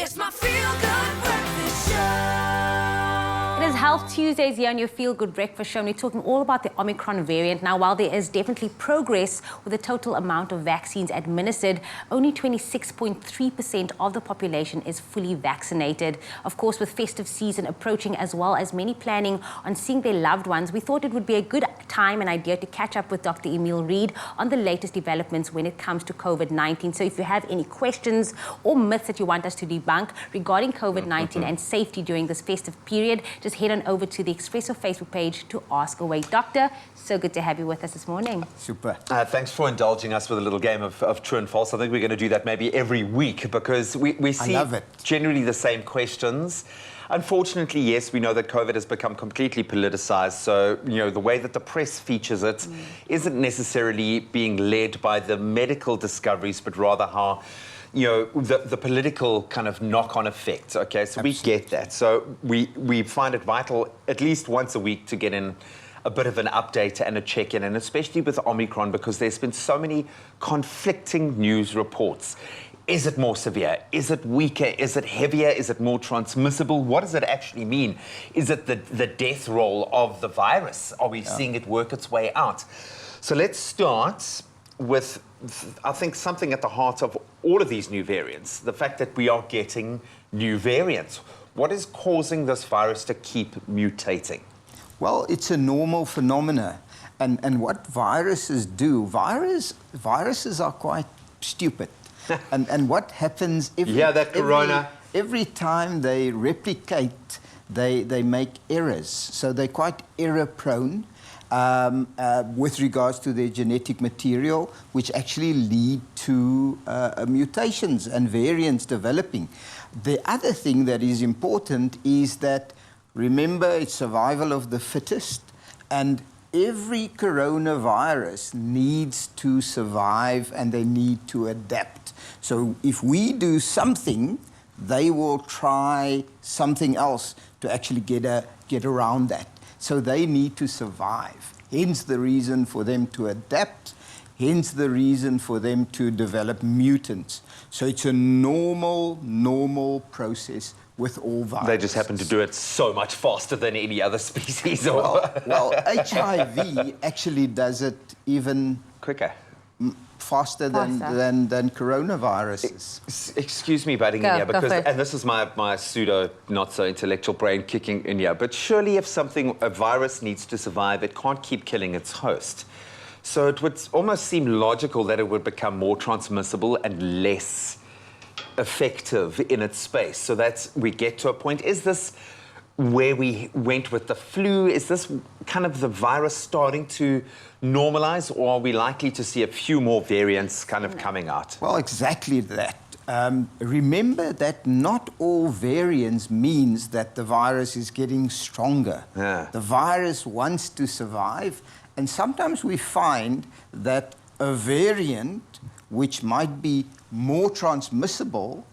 It's my feel-good breakfast show. It is Health Tuesdays here on your Feel Good Breakfast Show, and we're talking all about the Omicron variant. Now, while there is definitely progress with the total amount of vaccines administered, only 26.3% of the population is fully vaccinated. Of course, with festive season approaching, as well as many planning on seeing their loved ones, we thought it would be a good time and idea to catch up with Dr. Emil Reid on the latest developments when it comes to COVID-19. So if you have any questions or myths that you want us to debunk regarding COVID-19 and safety during this festive period, just head on over to the Expresso Facebook page to ask away. Doctor, so good to have you with us this morning. Super. Thanks for indulging us with a little game of true and false. I think we're going to do that maybe every week because we see generally the same questions. Unfortunately, yes, we know that COVID has become completely politicized. So, you know, the way that the press features it isn't necessarily being led by the medical discoveries, but rather how, you know, the political kind of knock-on effect, okay? So we get that. So we find it vital at least once a week to get in a bit of an update and a check-in, and especially with Omicron, because there's been so many conflicting news reports. Is it more severe? Is it weaker? Is it heavier? Is it more transmissible? What does it actually mean? Is it the death roll of the virus? Are we seeing it work its way out? So let's start with, I think, something at the heart of all of these new variants, the fact that we are getting new variants. What is causing this virus to keep mutating? Well, it's a normal phenomena. And what viruses do, viruses are quite stupid. and what happens every time they replicate, they make errors. So they're quite error-prone with regards to their genetic material, which actually lead to mutations and variants developing. The other thing that is important is that, remember, it's survival of the fittest, and every coronavirus needs to survive and they need to adapt. So if we do something, they will try something else to actually get around that. So they need to survive. Hence the reason for them to adapt, hence the reason for them to develop mutants. So it's a normal process with all viruses. They just happen to do it so much faster than any other species. Well, HIV actually does it even quicker. Faster than coronaviruses. Excuse me butting in here, because, and this is my pseudo, not so intellectual brain kicking in here, but surely if a virus needs to survive, it can't keep killing its host. So it would almost seem logical that it would become more transmissible and less effective in its space. So we get to a point. Is this where we went with the flu? Is this kind of the virus starting to normalize, or are we likely to see a few more variants kind of coming out? Well, exactly that. Remember that not all variants means that the virus is getting stronger. Yeah. The virus wants to survive, and sometimes we find that a variant which might be more transmissible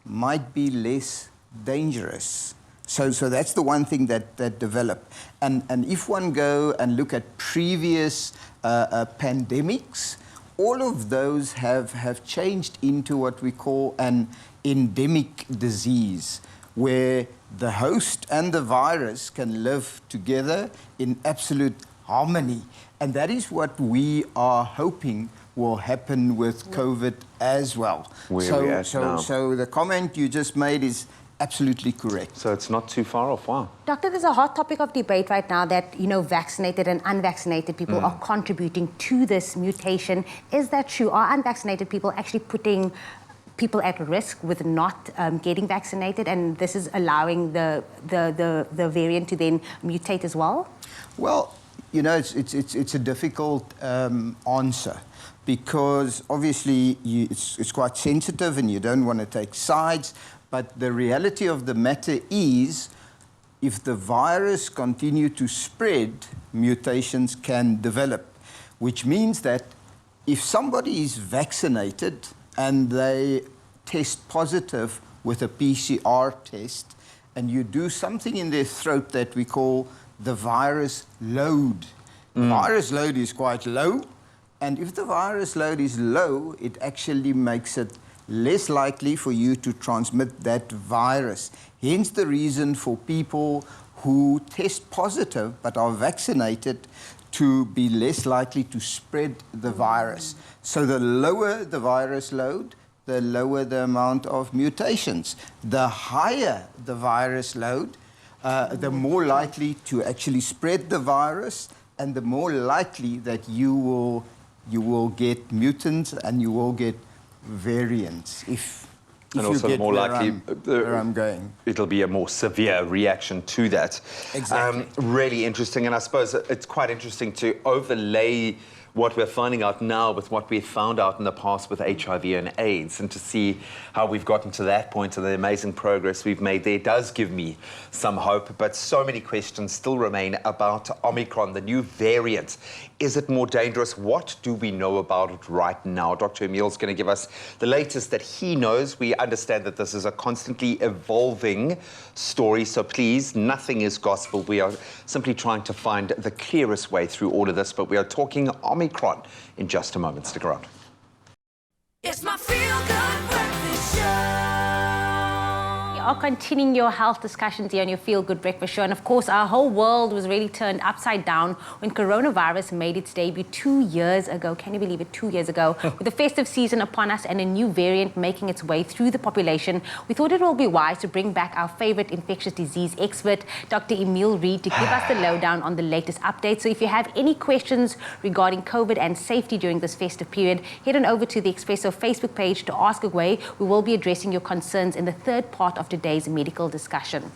might be less dangerous. So that's the one thing that developed. And if one go and look at previous pandemics, all of those have changed into what we call an endemic disease, where the host and the virus can live together in absolute harmony. And that is what we are hoping will happen with COVID as well. So the comment you just made is absolutely correct. So it's not too far off. Wow. Doctor, there's a hot topic of debate right now that, you know, vaccinated and unvaccinated people are contributing to this mutation. Is that true? Are unvaccinated people actually putting people at risk with not getting vaccinated, and this is allowing the variant to then mutate as well? Well, you know, it's a difficult answer, because obviously it's quite sensitive and you don't want to take sides. But the reality of the matter is, if the virus continue to spread, mutations can develop, which means that if somebody is vaccinated and they test positive with a PCR test, and you do something in their throat that we call the virus load. The virus load is quite low, and if the virus load is low, it actually makes it less likely for you to transmit that virus. Hence the reason for people who test positive but are vaccinated to be less likely to spread the virus. So the lower the virus load, the lower the amount of mutations. The higher the virus load, the more likely to actually spread the virus, and the more likely that you will get mutants and you will get variants. If and also you get more likely where I'm going. It'll be a more severe reaction to that. Exactly. Really interesting, and I suppose it's quite interesting to overlay what we're finding out now with what we've found out in the past with HIV and AIDS, and to see how we've gotten to that point and the amazing progress we've made there does give me some hope. But so many questions still remain about Omicron, the new variant. Is it more dangerous? What do we know about it right now? Dr. Emil's going to give us the latest that he knows. We understand that this is a constantly evolving story, so please, nothing is gospel. We are simply trying to find the clearest way through all of this, but we are talking Omicron in just a moment. Stick around. It's my feel-good breakfast show. We are continuing your health discussions here on your Feel Good Breakfast Show. And of course, our whole world was really turned upside down when coronavirus made its debut 2 years ago. Can you believe it? 2 years ago. With the festive season upon us and a new variant making its way through the population, we thought it will be wise to bring back our favorite infectious disease expert, Dr. Emil Reid, to give us the lowdown on the latest updates. So if you have any questions regarding COVID and safety during this festive period, head on over to the Expresso Facebook page to ask away. We will be addressing your concerns in the third part of today's medical discussion.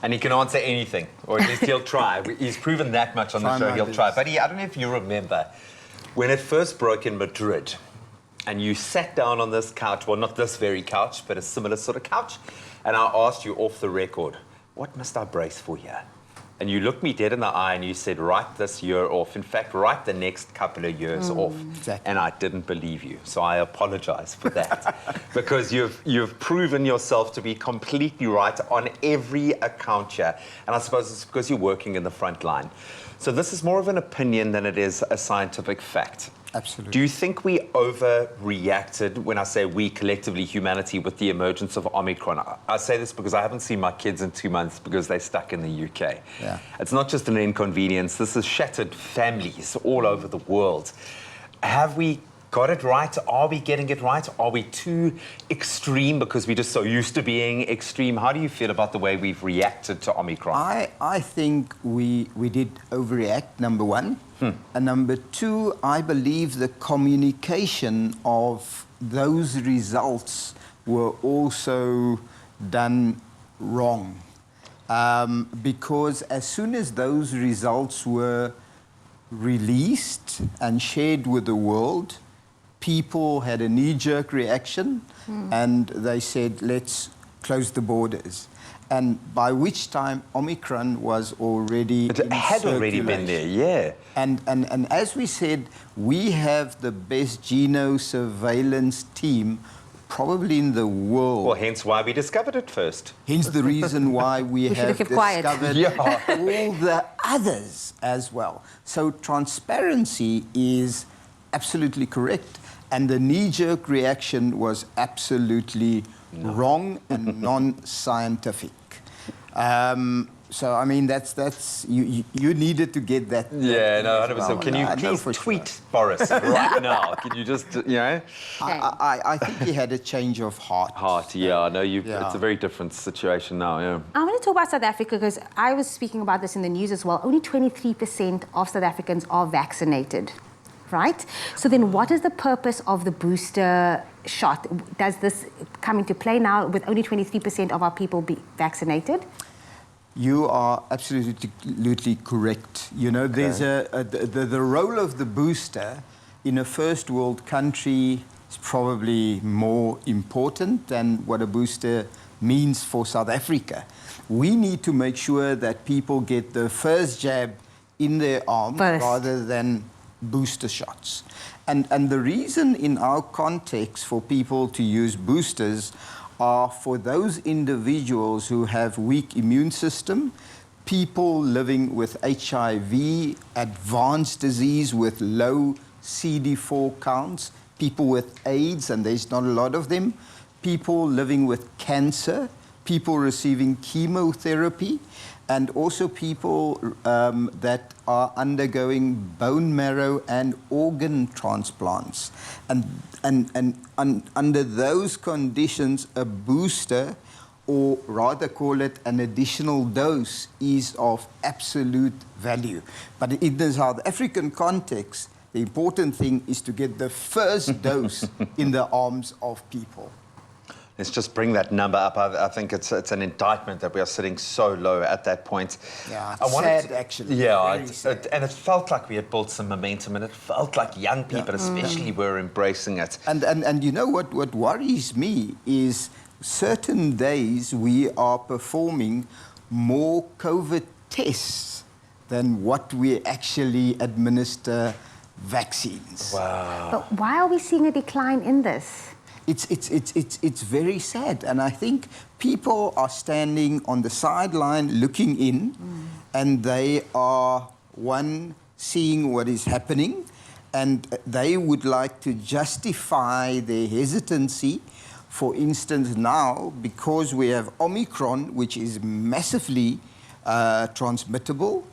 And he can answer anything, or at least he'll try. He's proven that much on the show, he'll try. But I don't know if you remember, when it first broke in Madrid, and you sat down on this couch, well, not this very couch, but a similar sort of couch, and I asked you off the record, what must I brace for here? And you looked me dead in the eye and you said, write this year off. In fact, write the next couple of years off. Exactly. And I didn't believe you. So I apologize for that. Because you've proven yourself to be completely right on every account here. And I suppose it's because you're working in the front line. So this is more of an opinion than it is a scientific fact. Absolutely. Do you think we overreacted, when I say we, collectively, humanity, with the emergence of Omicron? I say this because I haven't seen my kids in 2 months because they're stuck in the UK. Yeah. It's not just an inconvenience. This has shattered families all over the world. Have we got it right? Are we getting it right? Are we too extreme because we're just so used to being extreme? How do you feel about the way we've reacted to Omicron? I think we did overreact, number one. And number two, I believe the communication of those results were also done wrong. Because as soon as those results were released and shared with the world, people had a knee-jerk reaction and they said, let's close the borders. And by which time Omicron was already It had already been there, yeah. And as we said, we have the best genosurveillance team probably in the world. Well, hence why we discovered it first. Hence the reason why we have keep quiet. discovered all the others as well. So transparency is absolutely correct. And the knee-jerk reaction was absolutely wrong and non-scientific. So, I mean, that's you needed to get that. Yeah, no, 100%. Well. Can you please tweet Boris right now? Can you just, you know? I think he had a change of heart. Yeah, I know you. Yeah. It's a very different situation now, yeah. I want to talk about South Africa because I was speaking about this in the news as well. Only 23% of South Africans are vaccinated, right? So then what is the purpose of the booster shot? Does this come into play now with only 23% of our people be vaccinated? You are absolutely correct. You know, there's the role of the booster in a first world country is probably more important than what a booster means for South Africa. We need to make sure that people get the first jab in their arm rather than booster shots. And the reason in our context for people to use boosters are for those individuals who have weak immune system, people living with HIV, advanced disease with low CD4 counts, people with AIDS, and there's not a lot of them, people living with cancer, people receiving chemotherapy, and also people that are undergoing bone marrow and organ transplants. And under those conditions, a booster, or rather call it an additional dose, is of absolute value. But in the South African context, the important thing is to get the first dose in the arms of people. Let's just bring that number up. I think it's an indictment that we are sitting so low at that point. Yeah, it's sad, actually. Yeah, and it felt like we had built some momentum, and it felt like young people especially were embracing it. And you know what worries me is certain days we are performing more COVID tests than what we actually administer vaccines. Wow. But why are we seeing a decline in this? It's very sad, and I think people are standing on the sideline looking in, and they are, one, seeing what is happening, and they would like to justify their hesitancy. For instance, now, because we have Omicron, which is massively transmittable,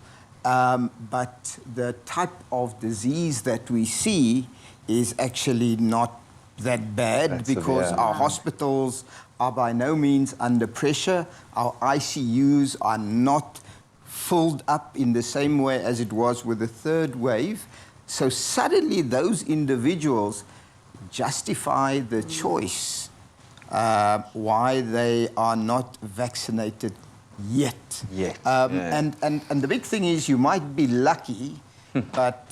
but the type of disease that we see is actually not that bad, because our hospitals are by no means under pressure. Our ICUs are not filled up in the same way as it was with the third wave. So suddenly those individuals justify the choice why they are not vaccinated yet. And the big thing is, you might be lucky, but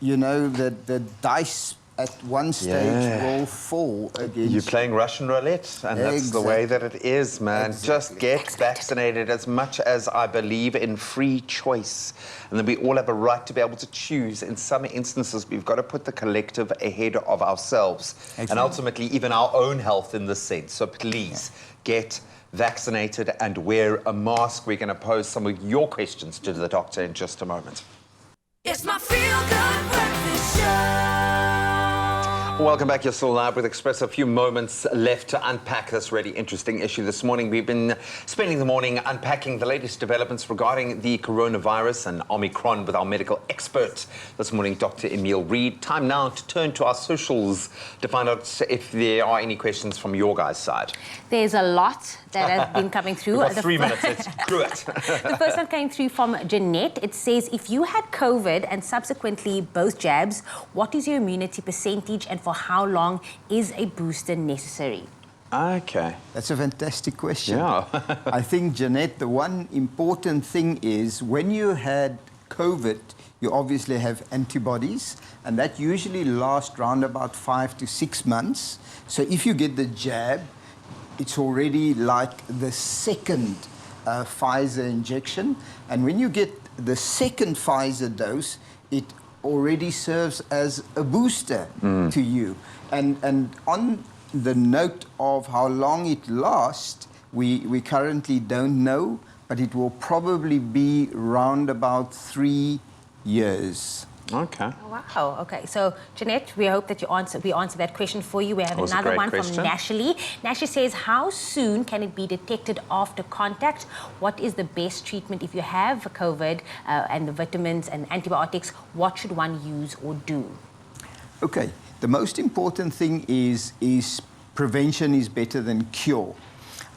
you know, the dice at one stage will fall against. You're playing Russian roulette, and that's the way that it is, man. Just get vaccinated. As much as I believe in free choice, and that we all have a right to be able to choose, in some instances we've got to put the collective ahead of ourselves, and ultimately even our own health in this sense. So please get vaccinated and wear a mask. We're going to pose some of your questions to the doctor in just a moment. It's my feel-good breakfast show. Welcome back. You're still live with Expresso. A few moments left to unpack this really interesting issue this morning. We've been spending the morning unpacking the latest developments regarding the coronavirus and Omicron with our medical expert this morning, Dr. Emile Reid. Time now to turn to our socials to find out if there are any questions from your guys' side. There's a lot that has been coming through. We've got 3 minutes. Let's do it. The first one came through from Jeanette. It says, if you had COVID and subsequently both jabs, what is your immunity percentage, and for how long is a booster necessary? Okay. That's a fantastic question. Yeah. I think, Jeanette, the one important thing is, when you had COVID, you obviously have antibodies, and that usually lasts around about 5 to 6 months. So if you get the jab, it's already like the second Pfizer injection. And when you get the second Pfizer dose, it already serves as a booster to you. And on the note of how long it lasts, we currently don't know, but it will probably be round about 3 years. Okay. Wow. Okay. So, Jeanette, we hope that we answer that question for you. We have another one from Nashli. Nashli says, how soon can it be detected after contact? What is the best treatment if you have COVID and the vitamins and antibiotics? What should one use or do? Okay. The most important thing is prevention is better than cure.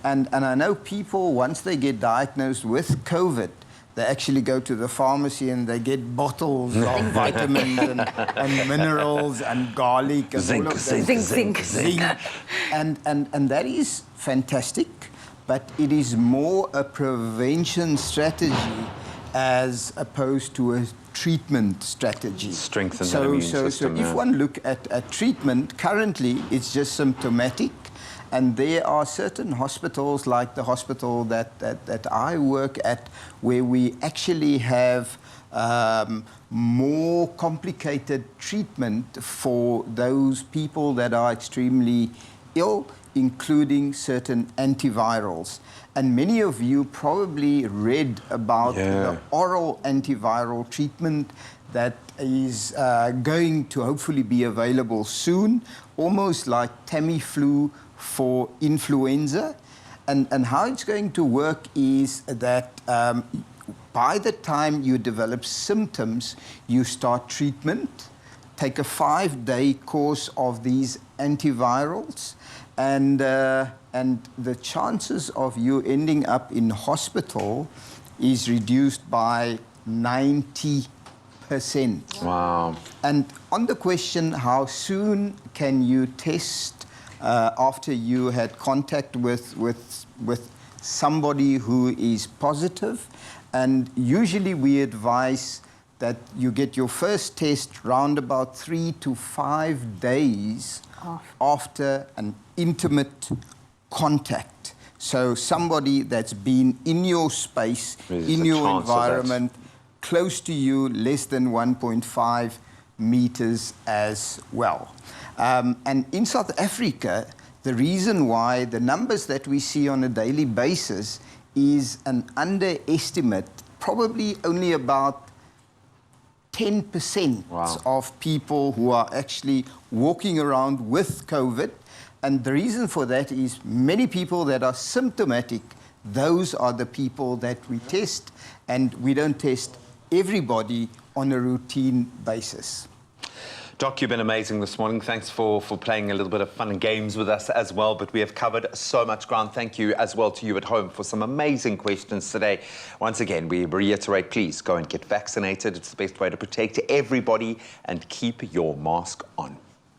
And I know people, once they get diagnosed with COVID, they actually go to the pharmacy and they get bottles of vitamins and minerals and garlic and zinc, all of that. Zinc. And that is fantastic, but it is more a prevention strategy as opposed to a treatment strategy. Strengthen the immune system. So if one look at treatment, currently it's just symptomatic. And there are certain hospitals, like the hospital that I work at, where we actually have more complicated treatment for those people that are extremely ill, including certain antivirals. And many of you probably read about the oral antiviral treatment that is going to hopefully be available soon, almost like Tamiflu for influenza. And how it's going to work is that by the time you develop symptoms, you start treatment, take a 5-day course of these antivirals, and the chances of you ending up in hospital is reduced by 90%. Wow. And on the question, how soon can you test after you had contact with somebody who is positive? And usually we advise that you get your first test round about 3 to 5 days after an intimate contact. So somebody that's been in your space, in your environment, close to you, less than 1.5 meters as well. And in South Africa, the reason why the numbers that we see on a daily basis is an underestimate, probably only about 10% of people who are actually walking around with COVID. And the reason for that is many people that are symptomatic, those are the people that we test, and we don't test everybody on a routine basis. Doc, you've been amazing this morning. Thanks for playing a little bit of fun and games with us as well, but we have covered so much ground. Thank you as well to you at home for some amazing questions today. Once again, we reiterate, please go and get vaccinated. It's the best way to protect everybody, and keep your mask on.